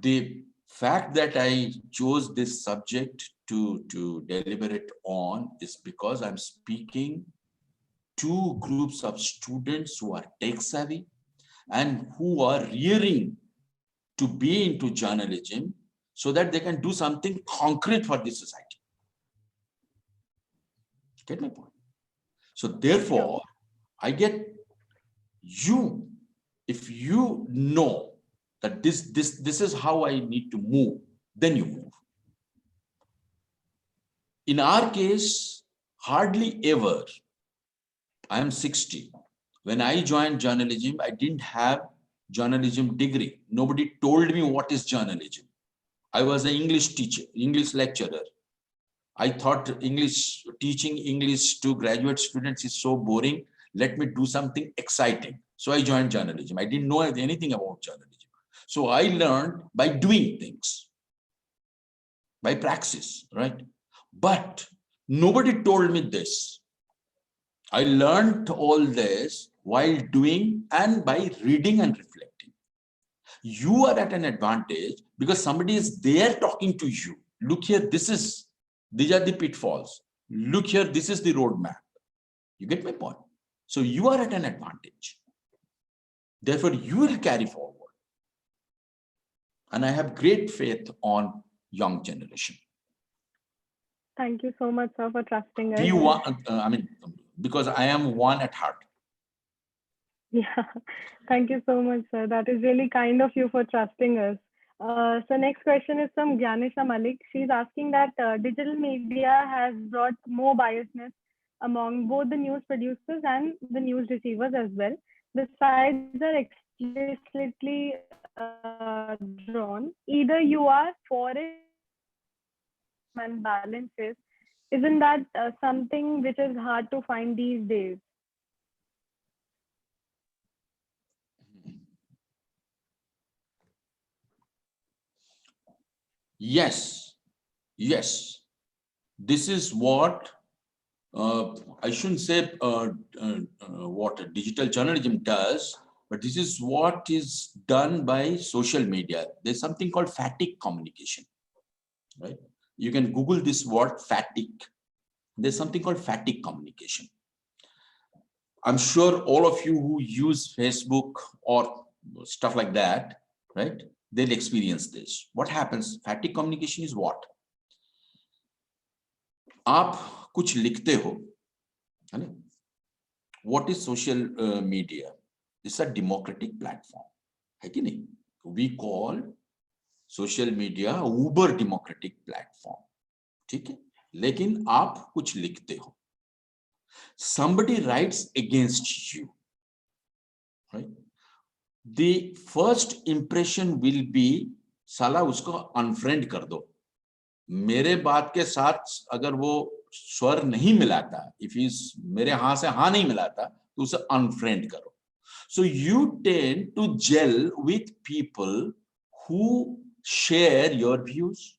the fact that I chose this subject to deliberate on is because I'm speaking to groups of students who are tech savvy and who are rearing to be into journalism so that they can do something concrete for the society. Get my point? So therefore, I get you, if you know that this is how I need to move, then you move. In our case, hardly ever, I am 60. When I joined journalism, I didn't have journalism degree. Nobody told me what is journalism. I was an English teacher, English lecturer. I thought teaching English to graduate students is so boring. Let me do something exciting. So I joined journalism. I didn't know anything about journalism. So I learned by doing things, by praxis, right? But nobody told me this. I learned all this while doing and by reading and reflecting. You are at an advantage because somebody is there talking to you. Look here, these are the pitfalls. Look here, this is the roadmap. You get my point? So you are at an advantage. Therefore, you will carry forward. And I have great faith on young generation. Thank you so much, sir, for trusting us. Because I am one at heart. Yeah, thank you so much, sir. That is really kind of you for trusting us. So next question is from Gyanisha Malik. She's asking that digital media has brought more biasness among both the news producers and the news receivers as well. The sides are explicitly drawn. Either you are for it or you are against it. How do you strike that balance? Isn't that something which is hard to find these days? Yes, yes. This is what I shouldn't say what digital journalism does, but this is what is done by social media. There's something called fatigue communication, right? You can Google this word fatigue. There's something called fatigue communication. I'm sure all of you who use Facebook or stuff like that, right? They'll experience this. What happens? Fatigue communication is what? आप कुछ लिखते हो, है ना? What is social media? It's a democratic platform, है कि नहीं? We call social media uber democratic platform, ठीक है? लेकिन आप कुछ लिखते हो. Somebody writes against you, right? The first impression will be साला उसको अनफ्रेंड कर दो. मेरे बात के साथ अगर वो स्वर नहीं मिलाता, इफ इज मेरे हाँ से हाँ नहीं मिलाता, तो उसे अनफ्रेंड करो. So you tend to gel with people who share your views,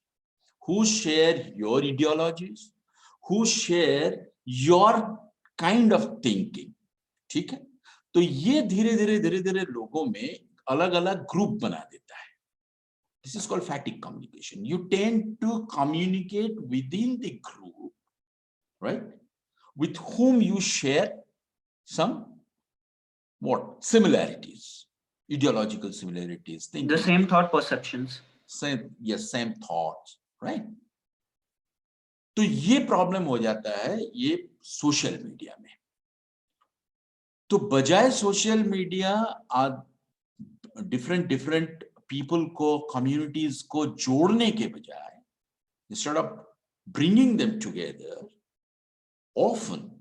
who share your ideologies, who share your kind of thinking. ठीक है? तो ये धीरे धीरे लोगों में अलग अलग ग्रुप बना देता है. This is called fatigue communication. You tend to communicate within the group, right? With whom you share some what? Similarities, ideological similarities, thinking. The same thought perceptions. Same, yes, same thoughts, right? तो ये problem हो जाता है ये social media में. तो बजाय social media different people को communities को जोड़ने के बजाय, instead of bringing them together, often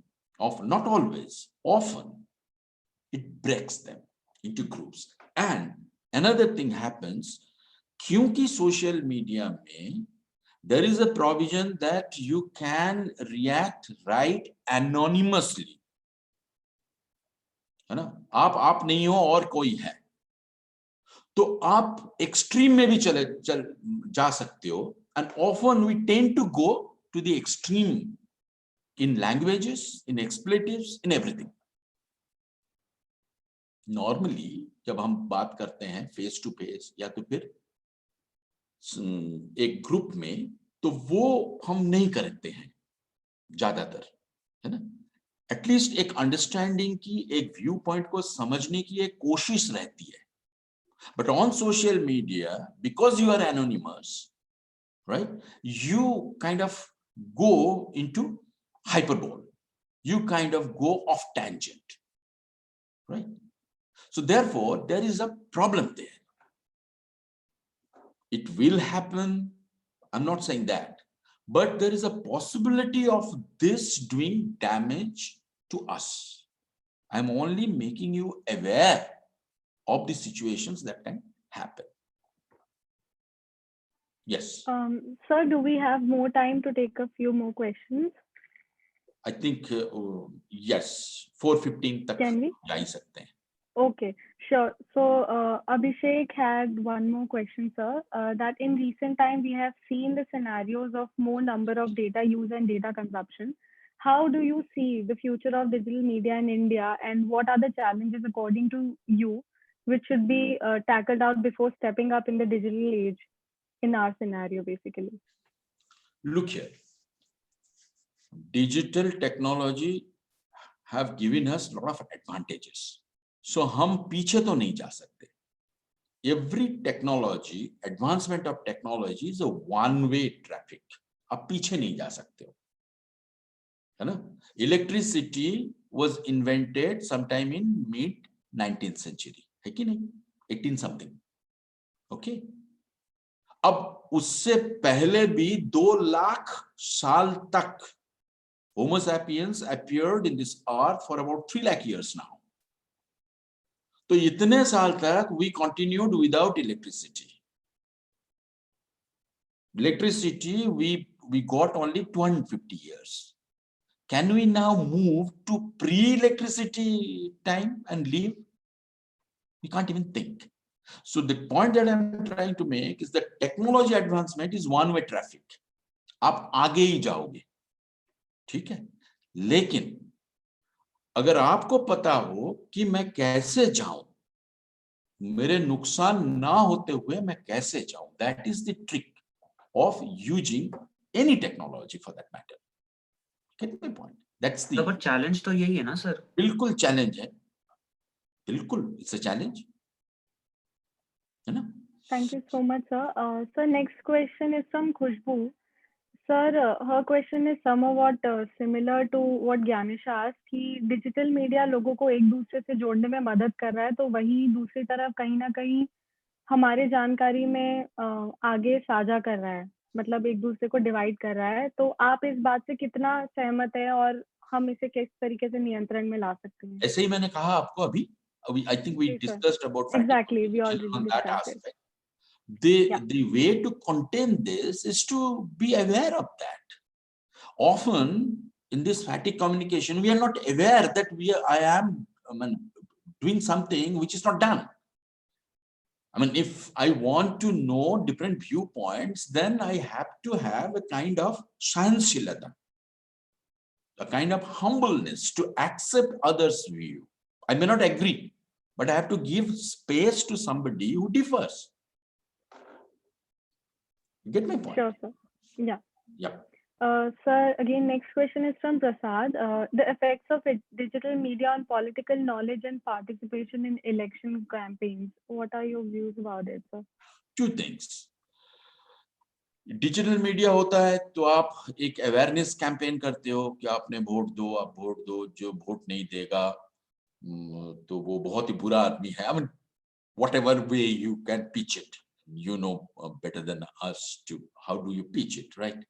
not always, often it breaks them into groups. And another thing happens, क्योंकि social media में there is a provision that you can react right anonymously, है ना? आप नहीं हो और कोई है, तो आप एक्सट्रीम में भी जा सकते हो. And often we tend to go to the extreme in languages, in expletives, in everything. Normally जब हम बात करते हैं फेस टू फेस या तो फिर एक ग्रुप में, तो वो हम नहीं करते हैं ज्यादातर, है ना? एटलीस्ट एक अंडरस्टैंडिंग की, एक व्यू पॉइंट को समझने की एक कोशिश रहती है. But on social media, because you are anonymous, right, you kind of go into hyperbole. You kind of go off tangent, right? So therefore, there is a problem there. It will happen. I'm not saying that, but there is a possibility of this doing damage to us. I'm only making you aware of the situations that can happen. Yes. Sir, do we have more time to take a few more questions? I think yes, 4:15 तक Can we? जा ही सकते हैं. Okay, sure. So Abhishek had one more question, sir. That in recent time we have seen the scenarios of more number of data use and data consumption. How do you see the future of digital media in India, and what are the challenges according to you, which should be tackled out before stepping up in the digital age in our scenario, basically? Look here. Digital technology have given us a lot of advantages. So हम पीछे तो नहीं जा सकते. Every technology, advancement of technology is a one-way traffic. आप पीछे नहीं जा सकते हो, है ना? Electricity was invented sometime in mid 19th century, है कि नहीं? 18 something. Okay. अब उससे पहले भी 2 लाख साल तक Homo sapiens appeared in this earth for about 3 lakh years now. तो इतने साल तक we continued without electricity. Electricity we got only 250 years. Can we now move to pre-electricity time and live? We can't even think. So the point that I'm trying to make is that technology advancement is one-way traffic. आप आगे ही जाओगे, ठीक है? लेकिन अगर आपको पता हो कि मैं कैसे जाऊं, मेरे नुकसान ना होते हुए मैं कैसे जाऊं, that is the trick of using any technology for that matter. Get my point? That's the. but challenge तो यही है ना सर? बिल्कुल challenge है, बिल्कुल, it's a challenge, है ना? Thank you so much, sir. Sir, next question is from Khushbu. Sir, her question is somewhat similar to what Gyanish asked कि डिजिटल मीडिया लोगों को एक दूसरे से जोड़ने में मदद कर रहा है, तो वही दूसरी तरफ कहीं ना कहीं हमारे जानकारी में आगे साझा कर रहा है, मतलब एक दूसरे को डिवाइड कर रहा है. तो आप इस बात से कितना सहमत है और हम इसे किस तरीके से नियंत्रण में ला सकते हैं? ऐसे ही मैंने कहा आपको अभी I think we discussed about exactly we already on that discussed aspect. it. The way to contain this is to be aware of that. Often in this fatigue communication, we are not aware that I am doing something which is not done. I mean, if I want to know different viewpoints, then I have to have a kind of scienceilata, a kind of humbleness to accept others' view. I may not agree, but I have to give space to somebody who differs. You get my point? Sure, sir. Yeah. Yeah. Sir, again, next question is from Prasad. The effects of digital media on political knowledge and participation in election campaigns. What are your views about it, sir? 2 things. Digital media होता है तो आप एक awareness campaign करते हो कि आपने vote दो, आप वोट दो, जो वोट नहीं देगा तो वो बहुत ही बुरा आदमी है. I mean, whatever way you can pitch it, you know better than us to how do you pitch it, right?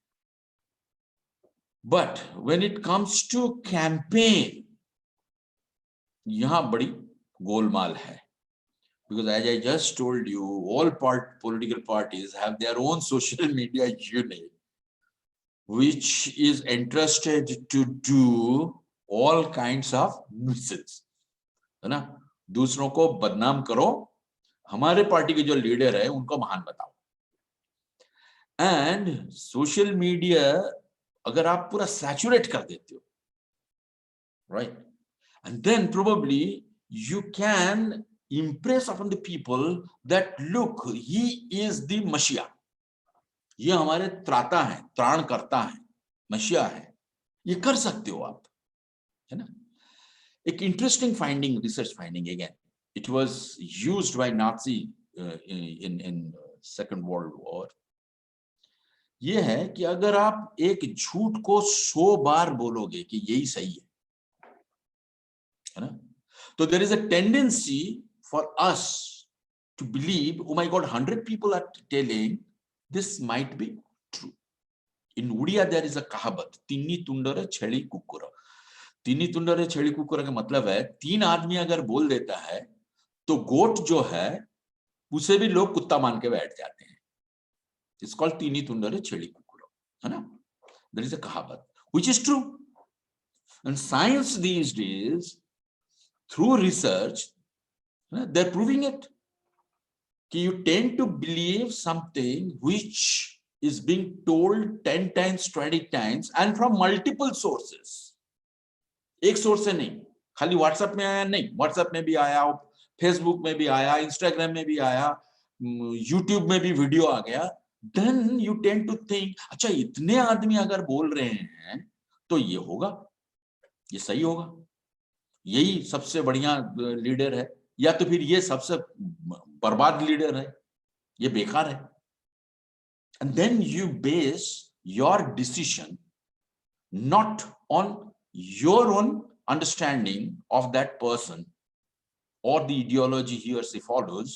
But when it comes to campaign, यहाँ बड़ी गोलमाल है. Because as I just told you, all political parties have their own social media unit, which is interested to do all kinds of nuisance. है ना? दूसरों को बदनाम करो, हमारे पार्टी के जो लीडर है उनको महान बताओ. And social media, अगर आप पूरा saturate कर देते हो, right? And then probably you can impress upon the people that look, he is the Messiah. ये हमारे त्राता है, त्राण करता है, मसीहा है. ये कर सकते हो आप, है ना? एक interesting finding, research finding again. It was used by Nazi in Second World War. ये है कि अगर आप एक झूठ को 100 बार बोलोगे कि यही सही है ना? तो there is a tendency for us to believe, oh my God, 100 people are telling this might be true. In Udiya there is a kahabat, तीनी तुंडरे छेड़ी कुकुरा. तीनी तुंडरे छेड़ी कुकुरा का मतलब है 3 आदमी अगर बोल देता है तो गोट जो है उसे भी लोग कुत्ता मान के बैठ जाते हैं. It's called तीनी तुंडरे छेड़ी कुकुरा, है ना? There is a kahabat which is true. And science these days, through research, they're proving it. You tend to believe something which is being told 10 times, 20 times, and from multiple sources. एक source से नहीं, खाली WhatsApp में आया नहीं, WhatsApp में भी आया, फेसबुक में भी आया, इंस्टाग्राम में भी आया, यूट्यूब में भी वीडियो आ गया. Then you tend to think, अच्छा इतने आदमी अगर बोल रहे हैं तो ये होगा, ये सही होगा, यही सबसे बढ़िया लीडर है, या तो फिर ये सबसे बर्बाद लीडर है, ये बेकार है. And then you base your decision not on your own understanding of that person or the ideology he or she follows,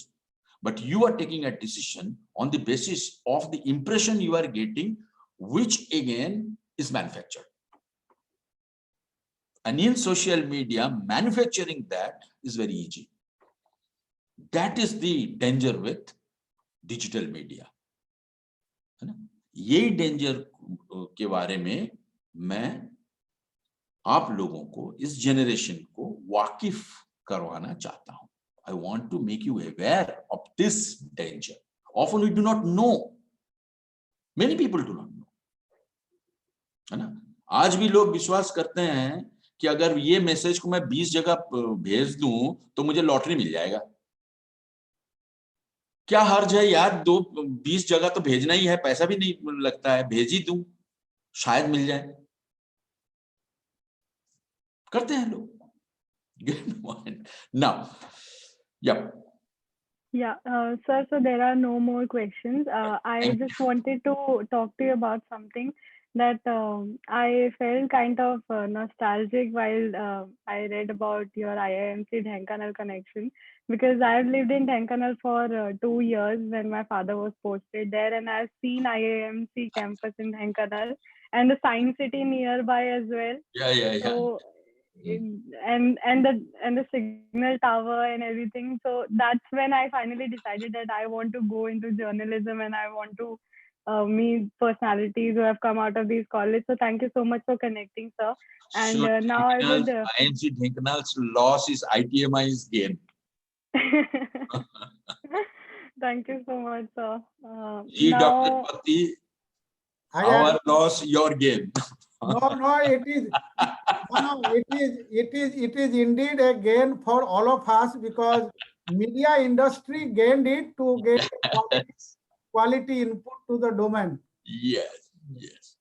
but you are taking a decision on the basis of the impression you are getting, which again is manufactured. And in social media, manufacturing that is very easy. That is the danger with digital media. है ना? यही danger के बारे में मैं आप लोगों को, इस generation को वाकिफ करवाना चाहता हूं. I want to make you aware of this danger. Often we do not know. Many people do not know. है ना? आज भी लोग विश्वास करते हैं कि अगर ये मैसेज को मैं 20 जगह भेज दूं तो मुझे लॉटरी मिल जाएगा. क्या हर्ज है यार, 20 जगह तो भेजना ही है, पैसा भी नहीं लगता है, भेज ही दूं, शायद मिल जाए. करते हैं लोग. Now, yeah. Yeah, sir, so there are no more questions. I just wanted to talk to you about something that I felt kind of nostalgic while I read about your IIMC Dhenkanal connection, because I've lived in Dhenkanal for 2 years when my father was posted there, and I've seen IIMC campus in Dhenkanal and the Science City nearby as well. Yeah. So and the signal tower and everything. So that's when I finally decided that I want to go into journalism and I want to meet personalities who have come out of these colleges. So thank you so much for connecting, sir. And Sure, now I would IMC Dhenkanal's loss is ITMI's gain. thank you so much, sir. Dr. Now Pati, I our am, loss, your gain. no, it is, no, it is indeed a gain for all of us, because media industry gained it to get quality input to the domain. Yes.